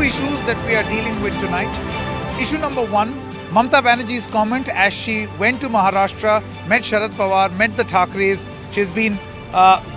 issues that we are dealing with tonight. Issue number one, Mamata Banerjee's comment as she went to Maharashtra, met Sharad Pawar, met the Thakres. She's been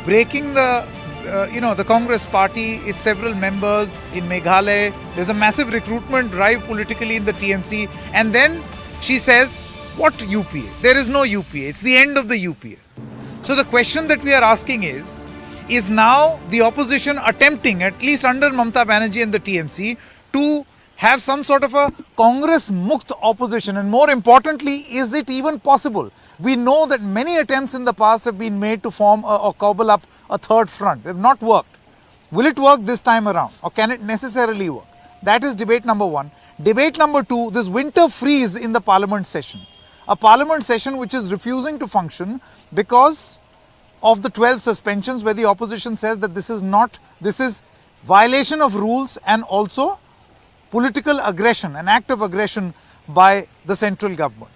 breaking the Congress party, its several members in Meghalaya. There's a massive recruitment drive politically in the TMC. And then she says, what UPA? There is no UPA. It's the end of the UPA. So the question that we are asking is now the opposition attempting, at least under Mamata Banerjee and the TMC, to have some sort of a Congress-mukt opposition? And more importantly, is it even possible? We know that many attempts in the past have been made to form or cobble up a third front. They have not worked. Will it work this time around, or can it necessarily work? That is debate number one. Debate number two, this winter freeze in the parliament session. A parliament session which is refusing to function because of the 12 suspensions, where the opposition says that this is violation of rules and also political aggression, an act of aggression by the central government.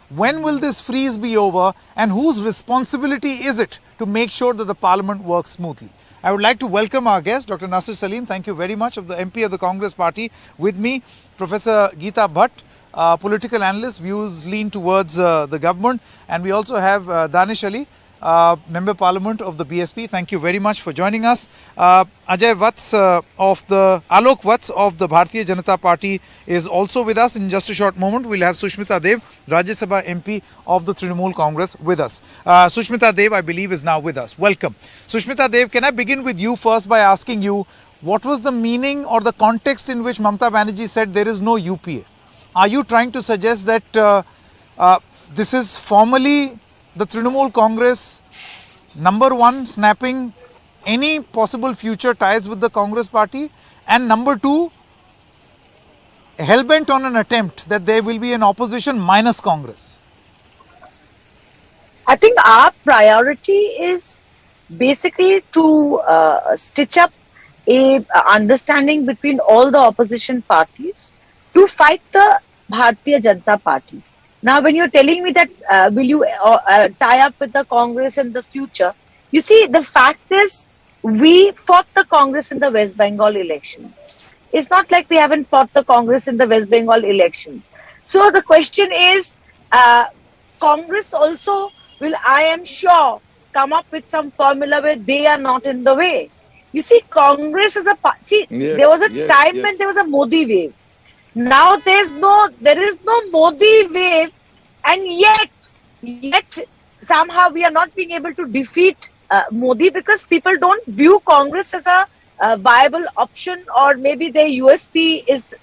When will this freeze be over, and whose responsibility is it to make sure that the parliament works smoothly? I would like to welcome our guest, Dr. Nasir Salim. Thank you very much, of the MP of the Congress Party. With me, Professor Geeta Bhatt, political analyst, views lean towards the government. And we also have Danish Ali, Member Parliament of the BSP. Thank you very much for joining us. Ajay Vats Alok Vats of the Bharatiya Janata Party is also with us. In just a short moment, we'll have Sushmita Dev, Rajya Sabha MP of the Trinamool Congress, with us. Sushmita Dev, I believe, is now with us. Welcome. Sushmita Dev, can I begin with you first by asking you, what was the meaning or the context in which Mamata Banerjee said there is no UPA? Are you trying to suggest that this is formally the Trinamool Congress, number one, snapping any possible future ties with the Congress party, and number two, hell-bent on an attempt that there will be an opposition minus Congress? I think our priority is basically to stitch up a understanding between all the opposition parties to fight the Bharatiya Janata Party. Now, when you're telling me that will you tie up with the Congress in the future, you see, the fact is we fought the Congress in the West Bengal elections. It's not like we haven't fought the Congress in the West Bengal elections. So the question is, Congress also will, I am sure, come up with some formula where they are not in the way. You see, Congress is there was a time when there was a Modi wave. Now there is no Modi wave, and yet somehow we are not being able to defeat Modi because people don't view Congress as a viable option, or maybe their USP is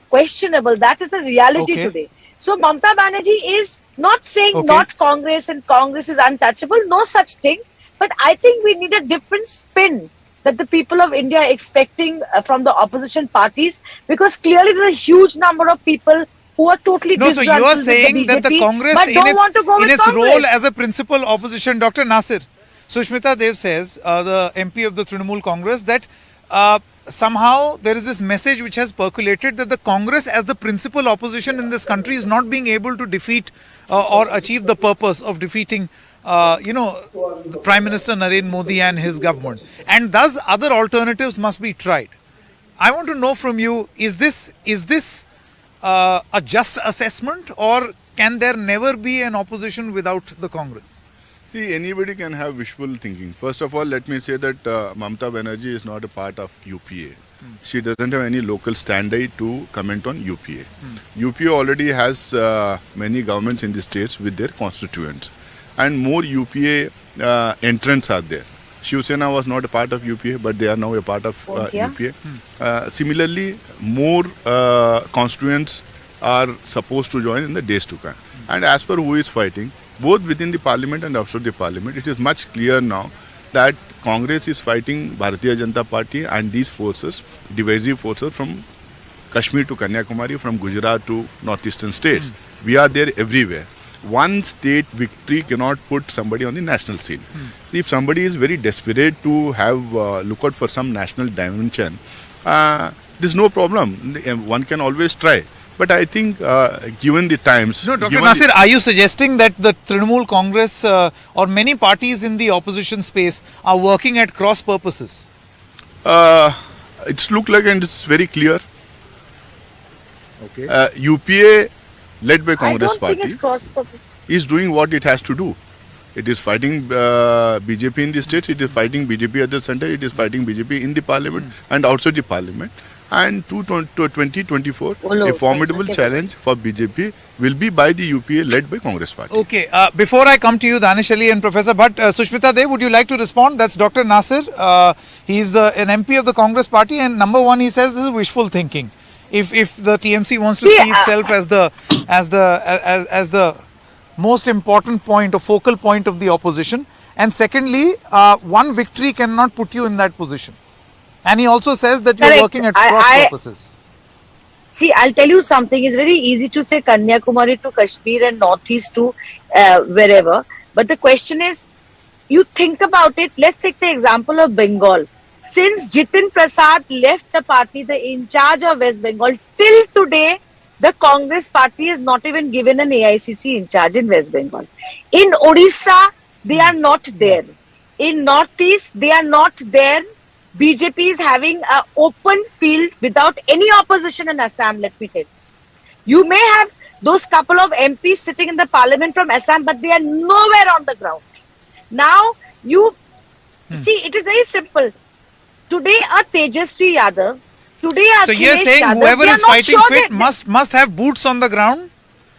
questionable. That is the reality today. So Mamata Banerjee is not saying not Congress and Congress is untouchable, no such thing. But I think we need a different spin that the people of India are expecting from the opposition parties, because clearly there's a huge number of people who are totally disgruntled. So you are saying that the Congress, in its role as a principal opposition, Dr. Nasir, Sushmita Dev says, the MP of the Trinamool Congress, that somehow there is this message which has percolated that the Congress as the principal opposition in this country is not being able to defeat or achieve the purpose of defeating the Prime Minister Narendra Modi and his government, and thus other alternatives must be tried. I want to know from you, is this a just assessment, or can there never be an opposition without the Congress? See, anybody can have wishful thinking. First of all, let me say that Mamata Banerjee is not a part of UPA. She doesn't have any local stand-in to comment on UPA. UPA already has many governments in the states with their constituents, and more UPA entrants are there. Shiv Sena was not a part of UPA, but they are now a part of UPA. Similarly, more constituents are supposed to join in the days to come. And as per who is fighting, both within the parliament and outside the parliament, it is much clear now that Congress is fighting Bharatiya Janata Party and these forces, divisive forces from Kashmir to Kanyakumari, from Gujarat to northeastern states. We are there everywhere. One state victory cannot put somebody on the national scene. See, if somebody is very desperate to have look out for some national dimension, there's no problem. One can always try. But I think given the times... No, Dr. Nasir, are you suggesting that the Trinamool Congress or many parties in the opposition space are working at cross purposes? It's look like and it's very clear. Okay. UPA led by I Congress don't think party it's cross-purpose. is doing what it has to do. It is fighting BJP in the states, it is fighting BJP at the center, it is fighting BJP in the parliament and outside the parliament. And to 2024, All over, a formidable okay. challenge for BJP will be by the UPA led by Congress party. Okay, before I come to you, Danish Ali and Professor Bhatt, Sushmita Dev, would you like to respond? That's Dr. Nasir. He's an MP of the Congress party, and number one, he says this is wishful thinking. If the TMC wants to See, see itself as the most important point or focal point of the opposition, and secondly, one victory cannot put you in that position. And he also says that you're Correct. working at cross purposes. See, I'll tell you something. It's very easy to say Kanyakumari to Kashmir and Northeast to wherever. But the question is, you think about it. Let's take the example of Bengal. Since Jitin Prasad left the party, the in charge of West Bengal, till today, the Congress party is not even given an AICC in charge in West Bengal. In Odisha, they are not there. In Northeast, they are not there. BJP is having an open field without any opposition in Assam, let me tell you. You may have those couple of MPs sitting in the parliament from Assam, but they are nowhere on the ground. Now, you see, it is very simple. Today, a Tejasvi Yadav, today, a So you're Akhilesh saying Yadav, whoever they are is not fighting sure fit that- must have boots on the ground?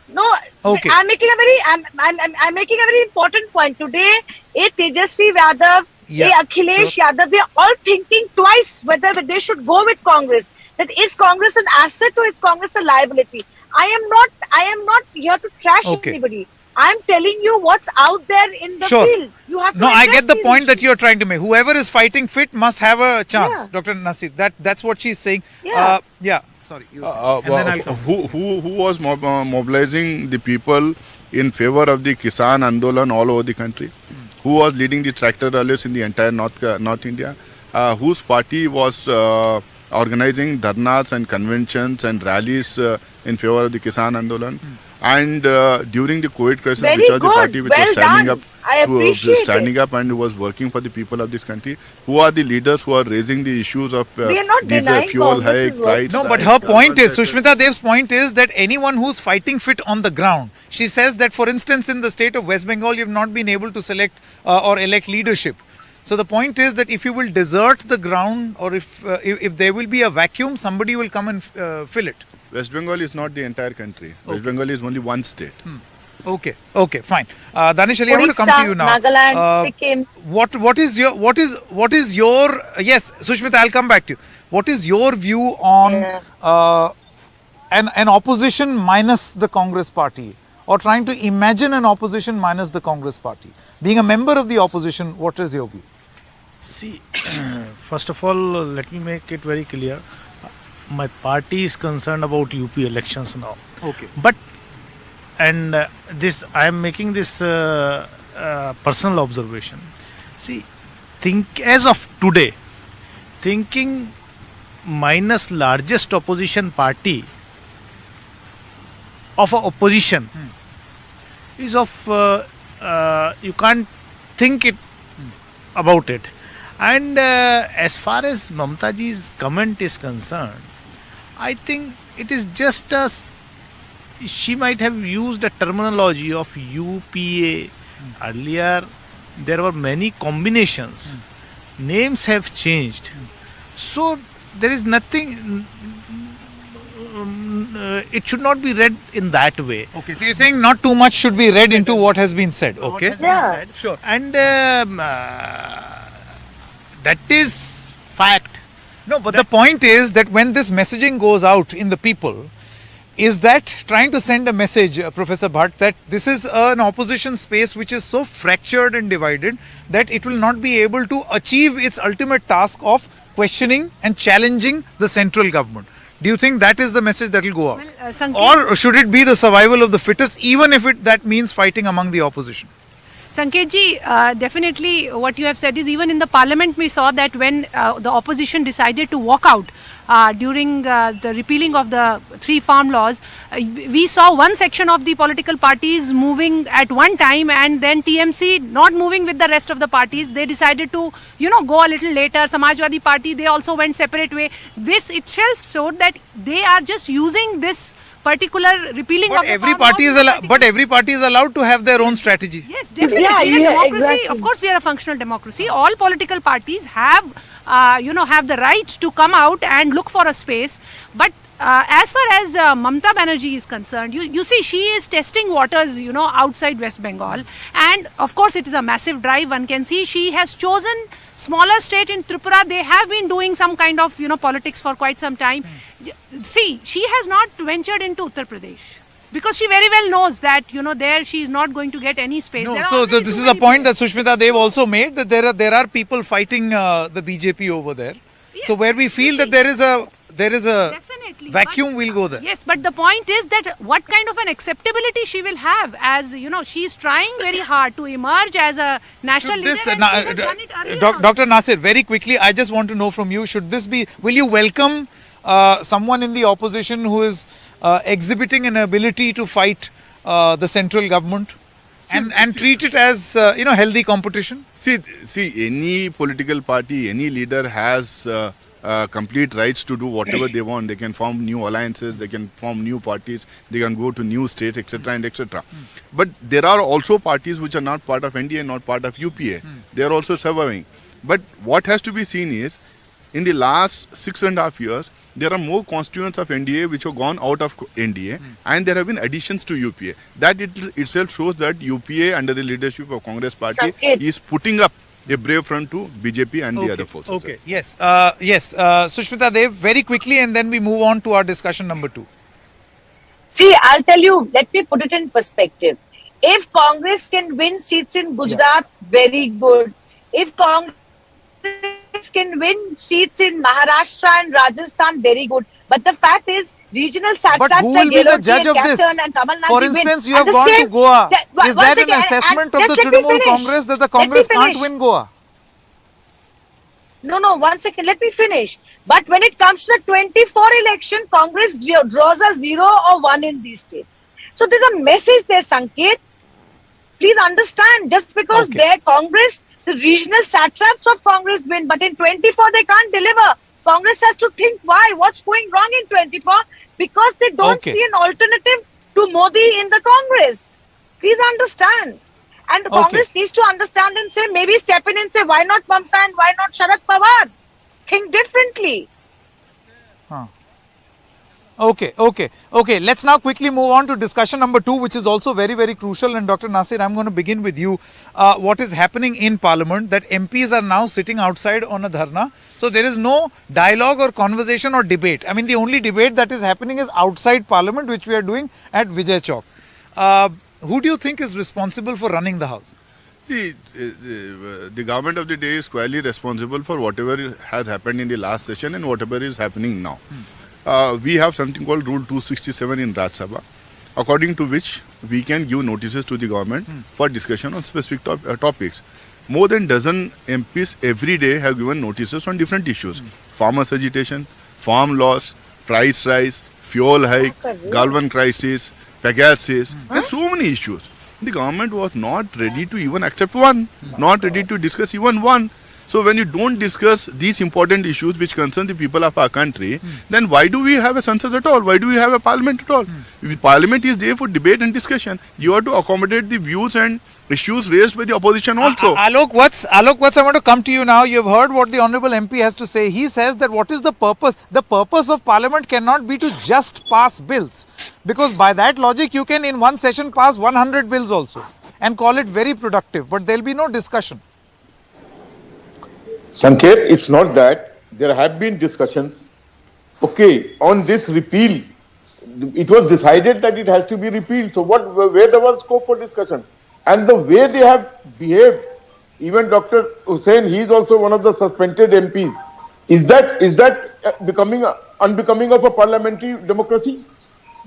No, Okay. I'm making a very important point. Today, a Tejasvi Yadav, Yeah, a Akhilesh Yadav, they are all thinking twice whether they should go with Congress. That is Congress an asset or is Congress a liability? I am not here to trash Okay. anybody. I'm telling you what's out there in the Sure. field. You have to No, I address get the these point that issues. you're trying to make. Whoever is fighting fit must have a chance, Yeah. Dr. Nasir. That's what she's saying. Yeah. Yeah. Sorry. You and then I'll come. who was mobilizing the people in favor of the Kisan Andolan all over the country? Who was leading the tractor rallies in the entire North India? Whose party was organizing dharnas and conventions and rallies in favor of the Kisan Andolan? And during the COVID crisis, Very which was the good. party which Well was standing done. up, I appreciate it. and who was working for the people of this country? Who are the leaders who are raising the issues of We are not these denying fuel Congress hike, is working. price No, but hike, her point is, etc. Sushmita Dev's point is that anyone who's fighting fit on the ground, she says that, for instance, in the state of West Bengal, you've not been able to select or elect leadership. So the point is that if you will desert the ground or if there will be a vacuum, somebody will come and fill it. West Bengal is not the entire country. West Bengal is only one state. Okay, fine. Danish Ali, I want to come to Odisha, you now. Nagaland, Sikkim. What is your yes, Sushmita, I'll come back to you. What is your view on an opposition minus the Congress party, or trying to imagine an opposition minus the Congress party? Being a member of the opposition, what is your view? See, first of all, let me make it very clear. My party is concerned about UP elections now. Okay. But, and this, I am making this personal observation. See, as of today, thinking minus largest opposition party of a opposition is of, you can't think it about it. And as far as Mamta ji's comment is concerned, I think it is just as she might have used a terminology of UPA. Earlier, there were many combinations. Names have changed. So, there is nothing, it should not be read in that way. Okay, so you're saying not too much should be read into what has been said. Okay. Yeah. Sure. And that is fact. No, but the point is that when this messaging goes out in the people, is that trying to send a message, Professor Bhatt, that this is an opposition space which is so fractured and divided that it will not be able to achieve its ultimate task of questioning and challenging the central government. Do you think that is the message that will go out? Sanket, Or should it be the survival of the fittest, even if that means fighting among the opposition? Sanketji, definitely what you have said is even in the parliament we saw that when the opposition decided to walk out during the repealing of the 3 farm laws, we saw one section of the political parties moving at one time and then TMC not moving with the rest of the parties. They decided to, go a little later. Samajwadi Party, they also went separate way. This itself showed that they are just using this particular repealing But of the every farm party is laws allowed. But every party is allowed to have their own strategy. Yes, definitely. Yeah, In a yeah, democracy, exactly. of course, we are a functional democracy. All political parties have, have the right to come out and look for a space. But as far as Mamta Banerjee is concerned, you see, she is testing waters, outside West Bengal. And of course, it is a massive drive. One can see she has chosen smaller state in Tripura. They have been doing some kind of, politics for quite some time. See, she has not ventured into Uttar Pradesh. Because she very well knows that, there she is not going to get any space. No, There are so already this too is a many point that players. Sushmita Dev also made, that there are people fighting the BJP over there. So where we feel that there is a Definitely, vacuum, but- we'll go there. Yes, but the point is that what kind of an acceptability she will have, as she is trying very hard to emerge as a national Should leader. this, And she has done it earlier also. Dr. Nasir, very quickly, I just want to know from you, will you welcome someone in the opposition who is exhibiting an ability to fight the central government and treat it as, healthy competition? See, any political party, any leader has complete rights to do whatever they want. They can form new alliances, they can form new parties, they can go to new states, etc. and etc. But there are also parties which are not part of NDA, not part of UPA. They are also surviving. But what has to be seen is, in the last 6.5 years, there are more constituents of NDA which have gone out of NDA, and there have been additions to UPA. That itself shows that UPA under the leadership of Congress party Sanket. is putting up a brave front to BJP and the other forces. Okay, yes. Sushmita Dev, very quickly, and then we move on to our discussion number 2. See, I'll tell you, let me put it in perspective. If Congress can win seats in Gujarat, very good. If Congress can win seats in Maharashtra and Rajasthan, very good. But the fact is, regional satraps But who will like be the Geloti judge and of this? Kaptan and Kamal Nath For win. instance, you And have the gone to same- Goa. That- Is once that an again, and assessment of just the let me Trinamool finish. Congress that the Let me Congress can't finish. win Goa? No, 1 second. Let me finish. But when it comes to the 24 election, Congress draws a 0 or 1 in these states. So there's a message there, Sanket. Please understand, just because Okay. their Congress, the regional satraps of Congress win, but in 24 they can't deliver. Congress has to think why, what's going wrong in 24, because they don't Okay. see an alternative to Modi in the Congress. Please understand. And Okay. Congress needs to understand and say, maybe step in and say, why not Mamta and why not Sharad Pawar? Think differently. Okay. Let's now quickly move on to discussion number 2, which is also very, very crucial. And Dr. Nasir, I'm going to begin with you. What is happening in Parliament, that MPs are now sitting outside on a dharna. So there is no dialogue or conversation or debate. I mean, the only debate that is happening is outside Parliament, which we are doing at Vijay Chowk. Who do you think is responsible for running the House? See, the government of the day is squarely responsible for whatever has happened in the last session and whatever is happening now. We have something called Rule 267 in Rajya Sabha, according to which we can give notices to the government for discussion on specific topics. More than dozen MPs every day have given notices on different issues. Farmers' agitation, farm loss, price rise, fuel hike, Galwan crisis, Pegasus, and so many issues. The government was not ready to even accept one, not ready to discuss even one. So when you don't discuss these important issues which concern the people of our country, then why do we have a Sansad at all? Why do we have a parliament at all? Parliament is there for debate and discussion. You have to accommodate the views and issues raised by the opposition also. Alok Watts, I want to come to you now. You've heard what the Honourable MP has to say. He says that what is the purpose? The purpose of Parliament cannot be to just pass bills. Because by that logic, you can in one session pass 100 bills also and call it very productive. But there will be no discussion. Sanket, it's not that. There have been discussions. Okay, on this repeal, it was decided that it has to be repealed. So where there was scope for discussion? And the way they have behaved, even Dr. Hussain, he is also one of the suspended MPs. Is that becoming unbecoming of a parliamentary democracy?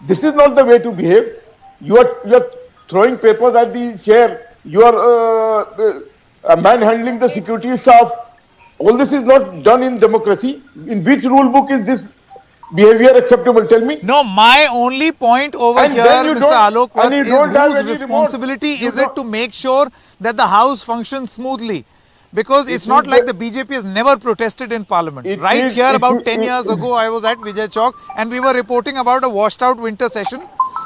This is not the way to behave. You are throwing papers at the chair you are manhandling the security staff. All this is not done in democracy. In which rule book is this behavior acceptable? Tell me. No, my only point over And here, then you Mr. don't- Alok and Vats, you is don't have whose any responsibility remorse. You is it don't- to make sure that the House functions smoothly? Because it's not is like the- the BJP has never protested in Parliament. It Right is- here, it about is- 10 years ago, I was at Vijay Chowk and we were reporting about a washed out winter session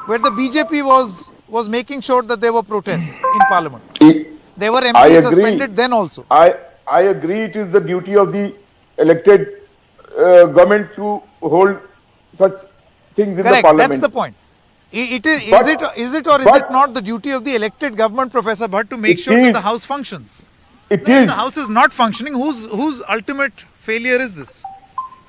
where the BJP was making sure that there were protests in Parliament. There were I MPs agree. suspended then also. I agree. It is the duty of the elected government to hold such things in the Correct, parliament. that's the point. Is But- it or is but- it not the duty of the elected government, Professor Bhatt, to make It sure that is. the House functions? It If is. the House is not functioning, whose ultimate failure is this?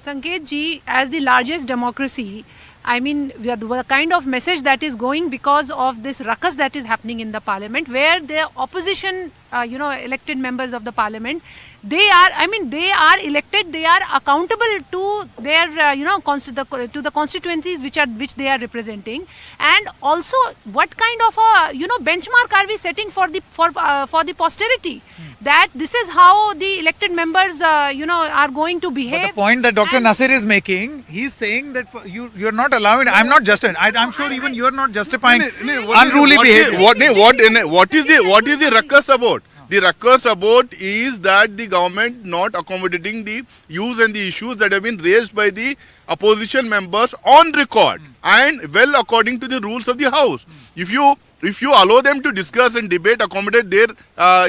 Sanket ji, as the largest democracy, I mean, the kind of message that is going because of this ruckus that is happening in the parliament, where the opposition, elected members of the parliament, they are elected, they are accountable to their, to the constituencies which they are representing, and also what kind of a, benchmark are we setting for the posterity, that this is how the elected members, are going to behave. But the point that Dr. And- Nasir is making, he's saying that you're not allowing. I'm not justifying. I'm sure even you're not justifying unruly behavior. What is the ruckus about? The ruckus about is that the government not accommodating the views and the issues that have been raised by the opposition members on record and well according to the rules of the House. If you allow them to discuss and debate, accommodate their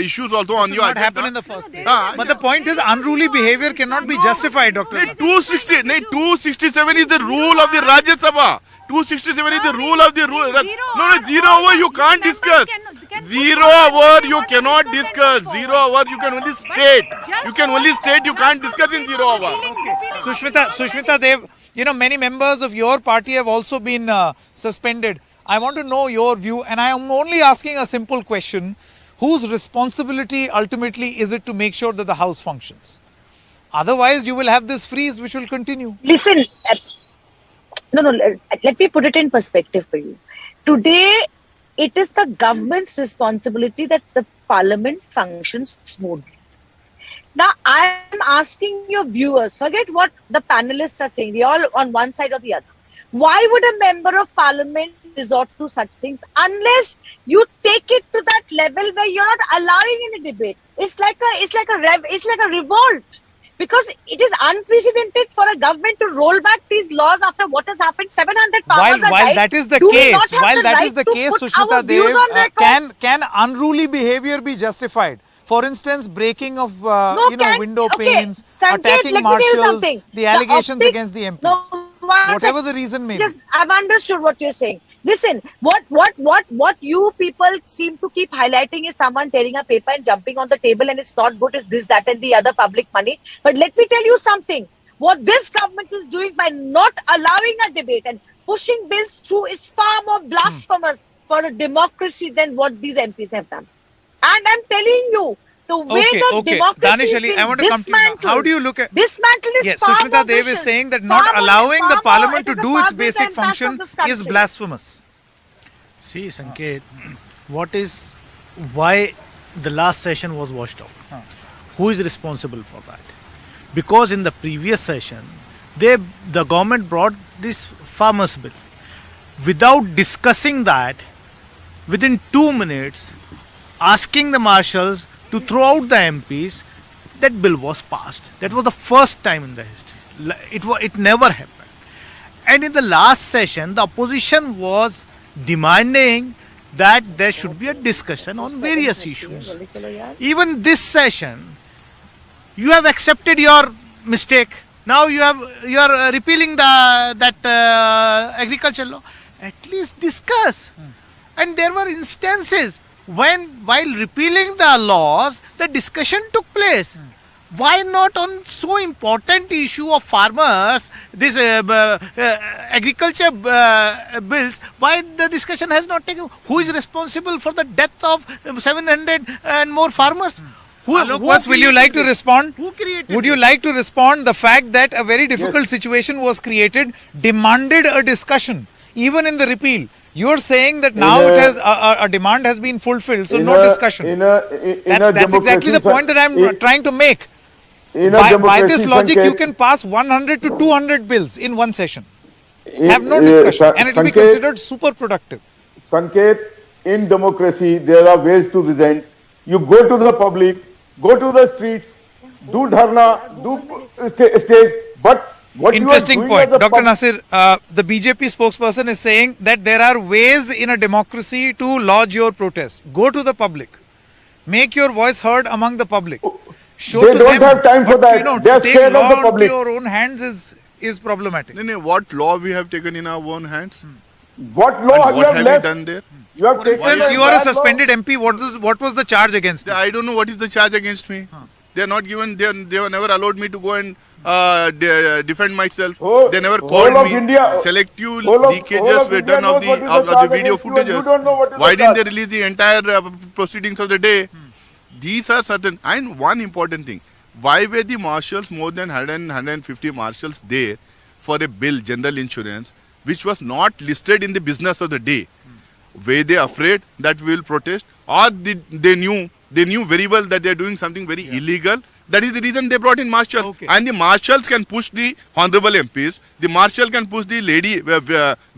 issues also on This your will not agenda. happen in the first place. Ah, But the point is, unruly behavior cannot be justified, Dr. Nasir. 267 is the rule of the Rajya Sabha. 267 is the rule of the rule. No, 0 hour you can't discuss. 0 hour you cannot discuss. 0 hour you can only state. You can only state, you can't discuss in 0 hour. Sushmita Dev, many members of your party have also been suspended. I want to know your view, and I am only asking a simple question. Whose responsibility ultimately is it to make sure that the House functions? Otherwise, you will have this freeze which will continue. Listen, let me put it in perspective for you. Today, it is the government's responsibility that the parliament functions smoothly. Now, I am asking your viewers, forget what the panelists are saying, they are all on one side or the other. Why would a member of parliament resort to such things unless you take it to that level where you're not allowing any debate? It's like a revolt. Because it is unprecedented for a government to roll back these laws after what has happened. 700 farmers have While died. that is the Do we case, not have while the that right is the to case, put Sushmita our views Dev, on record? can unruly behavior be justified? For instance, breaking of window okay, panes, Sanket, attacking let me tell you marshals, something. the allegations optics- against the MPs. No, one Whatever sec. the reason may be. Just, I've understood what you're saying. Listen, what you people seem to keep highlighting is someone tearing a paper and jumping on the table, and it's not good, it's this, that, and the other public money. But let me tell you something. What this government is doing by not allowing a debate and pushing bills through is far more blasphemous for a democracy than what these MPs have done. And I'm telling you, the way the democracy Danish is Ali, being I want to come to you now. dismantled. How do you look at Dismantled is Yes, far Sushmita more Dev is vicious, saying that far not more- allowing far the more- parliament it to is a do far its greater basic impact on function this is country. blasphemous. See, Sanket, why the last session was washed out? Who is responsible for that? Because in the previous session, the government brought this farmers bill. Without discussing that, within 2 minutes, asking the marshals to throw out the MPs, that bill was passed. That was the first time in the history. It never happened. And in the last session, the opposition was demanding that there should be a discussion on various issues. Even this session, you have accepted your mistake. Now you are repealing that agriculture law. At least discuss. And there were instances when, while repealing the laws, the discussion took place. Why not on so important issue of farmers, this agriculture bills, why the discussion has not taken? Who is responsible for the death of 700 and more farmers? Alok, will you like to respond? Who created Would you like to respond? The fact that a very difficult situation was created demanded a discussion, even in the repeal. You're saying that now it has a demand has been fulfilled, so no discussion. That's exactly the point that I'm trying to make. By this logic, you can pass 100 to 200 bills in one session. Have no discussion, and it will be considered super productive. Sanket, in democracy, there are ways to resent. You go to the public, go to the streets, do dharna, do stage, but what Interesting you are point. doing as a Dr. Nasir, the BJP spokesperson is saying that there are ways in a democracy to lodge your protest. Go to the public. Make your voice heard among the public. Show They to don't them, have time for but, that. You know, They are to take scared of law the into public. your own hands is problematic. No, what law we have taken in our own hands? What law And you what have have left? we done there? You have For taken instance, a you are a bad law. suspended MP. What was the charge against you? I don't know what is the charge against me. They are not given. They were never allowed me to go and defend myself. They never called whole of me. India- Selective whole of leakages were India done of knows what is the charge video against you and you footages. don't know what is Why the didn't they charge? release the entire proceedings of the day? These are certain. And one important thing: why were the marshals, more than 150 marshals, there for a bill, general insurance, which was not listed in the business of the day? Were they afraid that we will protest, or they knew very well that they are doing something very illegal? That is the reason they brought in marshals. Okay. And the marshals can push the honorable MPs. The marshal can push the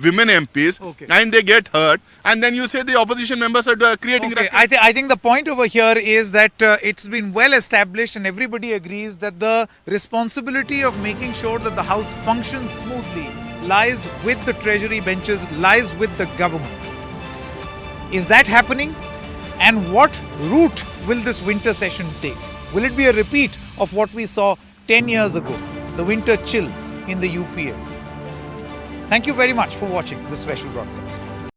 women MPs, Okay. and they get hurt. And then you say the opposition members are creating. Okay, ruckus. I think the point over here is that it's been well established and everybody agrees that the responsibility of making sure that the House functions smoothly lies with the Treasury benches, lies with the government. Is that happening? And what route will this winter session take? Will it be a repeat of what we saw 10 years ago, the winter chill in the UPA? Thank you very much for watching this special broadcast.